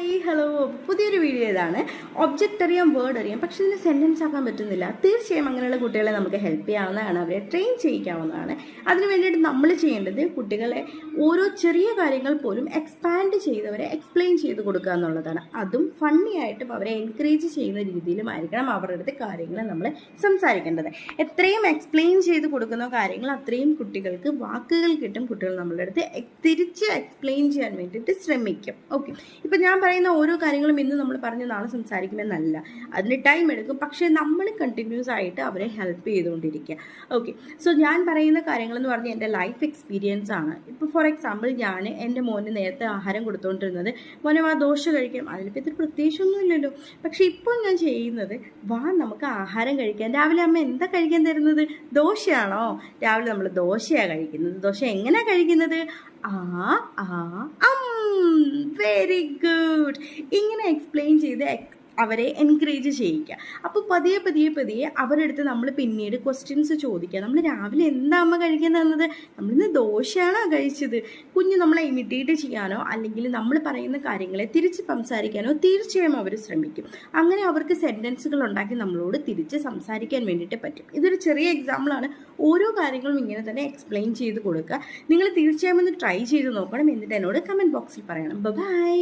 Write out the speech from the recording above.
Hi hello പുതിയൊരു video ഇതാണ്. Object അറിയാം, വേർഡ് അറിയാം, പക്ഷെ ഇതിന് സെൻറ്റൻസ് ആക്കാൻ പറ്റുന്നില്ല. തീർച്ചയായും അങ്ങനെയുള്ള കുട്ടികളെ നമുക്ക് ഹെൽപ്പ് ചെയ്യാവുന്നതാണ്, അവരെ ട്രെയിൻ ചെയ്യിക്കാവുന്നതാണ്. അതിന് വേണ്ടിയിട്ട് നമ്മൾ ചെയ്യേണ്ടത് കുട്ടികളെ ഓരോ ചെറിയ കാര്യങ്ങൾ പോലും എക്സ്പാൻഡ് ചെയ്തവരെ എക്സ്പ്ലെയിൻ ചെയ്ത് കൊടുക്കുക എന്നുള്ളതാണ്. അതും ഫണ്ണി ആയിട്ടും അവരെ എൻകറേജ് ചെയ്യുന്ന രീതിയിലുമായിരിക്കണം അവരുടെ അടുത്ത് കാര്യങ്ങൾ നമ്മൾ സംസാരിക്കേണ്ടത്. എത്രയും എക്സ്പ്ലെയിൻ ചെയ്ത് കൊടുക്കുന്ന കാര്യങ്ങൾ അത്രയും കുട്ടികൾക്ക് വാക്കുകൾ കിട്ടും. കുട്ടികൾ നമ്മളുടെ അടുത്ത് തിരിച്ച് എക്സ്പ്ലെയിൻ ചെയ്യാൻ വേണ്ടിയിട്ട് ശ്രമിക്കും. ഓക്കെ, ഇപ്പം ഞാൻ പറയുന്ന ഓരോ കാര്യങ്ങളും ഇന്ന് നമ്മൾ പറഞ്ഞ് നാളെ സംസാരിക്കുമെന്നല്ല, അതിന് ടൈം എടുക്കും. പക്ഷേ നമ്മൾ കണ്ടിന്യൂസ് ആയിട്ട് അവരെ ഹെൽപ്പ് ചെയ്തുകൊണ്ടിരിക്കുക. ഓക്കെ, സോ ഞാൻ പറയുന്ന കാര്യങ്ങളെന്ന് പറഞ്ഞാൽ എൻ്റെ ലൈഫ് എക്സ്പീരിയൻസ് ആണ്. ഇപ്പോൾ ഫോർ എക്സാമ്പിൾ, ഞാൻ എൻ്റെ മോന് നേരത്തെ ആഹാരം കൊടുത്തുകൊണ്ടിരുന്നത്, മോനെ വാ ദോശ കഴിക്കാം, അതിലിപ്പോൾ ഇത്ര പ്രത്യേകിച്ചൊന്നും ഇല്ലല്ലോ. പക്ഷേ ഇപ്പോൾ ഞാൻ ചെയ്യുന്നത്, വാ നമുക്ക് ആഹാരം കഴിക്കാം. രാവിലെ അമ്മ എന്താ കഴിക്കാൻ തരുന്നത്? ദോശയാണോ? രാവിലെ നമ്മൾ ദോശയാണ് കഴിക്കുന്നത്. ദോശ എങ്ങനെയാണ് കഴിക്കുന്നത്? Very good. ഇങ്ങനെ എക്സ്പ്ലെയിൻ ചെയ്ത് അവരെ എൻകറേജ് ചെയ്യിക്കുക. അപ്പോൾ പതിയെ പതിയെ പതിയെ അവരുടെ അടുത്ത് നമ്മൾ പിന്നീട് ക്വസ്റ്റ്യൻസ് ചോദിക്കുക. നമ്മൾ രാവിലെ എന്താ അമ്മ കഴിക്കാൻ തന്നത്? നമ്മളിന്ന് ദോശയാണോ കഴിച്ചത്? കുഞ്ഞ് നമ്മളെ ഇമിറ്റേറ്റ് ചെയ്യാനോ അല്ലെങ്കിൽ നമ്മൾ പറയുന്ന കാര്യങ്ങളെ തിരിച്ച് സംസാരിക്കാനോ തീർച്ചയായും അവർ ശ്രമിക്കും. അങ്ങനെ അവർക്ക് സെൻറ്റൻസുകൾ ഉണ്ടാക്കി നമ്മളോട് തിരിച്ച് സംസാരിക്കാൻ വേണ്ടിയിട്ട് പറ്റും. ഇതൊരു ചെറിയ എക്സാമ്പിളാണ്. ഓരോ കാര്യങ്ങളും ഇങ്ങനെ തന്നെ എക്സ്പ്ലെയിൻ ചെയ്ത് കൊടുക്കുക. നിങ്ങൾ തീർച്ചയായും ഒന്ന് ട്രൈ ചെയ്ത് നോക്കണം. എന്നിട്ട് എന്നോട് കമൻറ്റ് ബോക്സിൽ പറയണം. ബൈ.